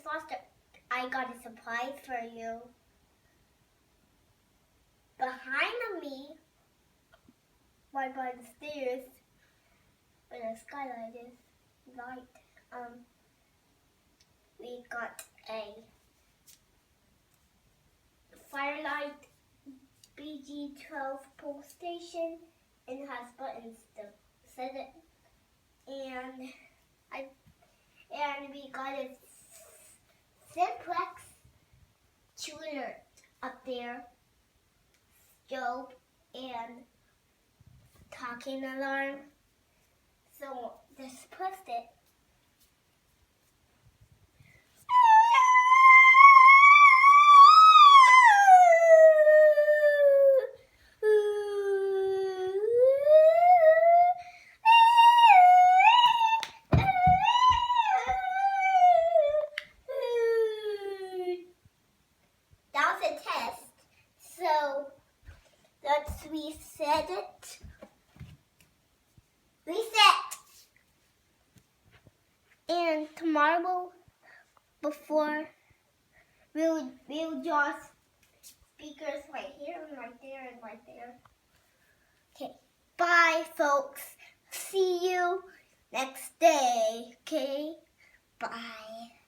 Foster, I got a surprise for you. Behind me, right by the stairs, where the skylight is, we got a Firelight BG12 pole station, and it has buttons to set it. And we got a Simplex tuner up there, strobe, and talking alarm. So just press it. That was a test. So let's reset it. Reset. And tomorrow, before, we'll draw speakers right here and right there and right there. Okay, bye folks. See you next day. Okay, bye.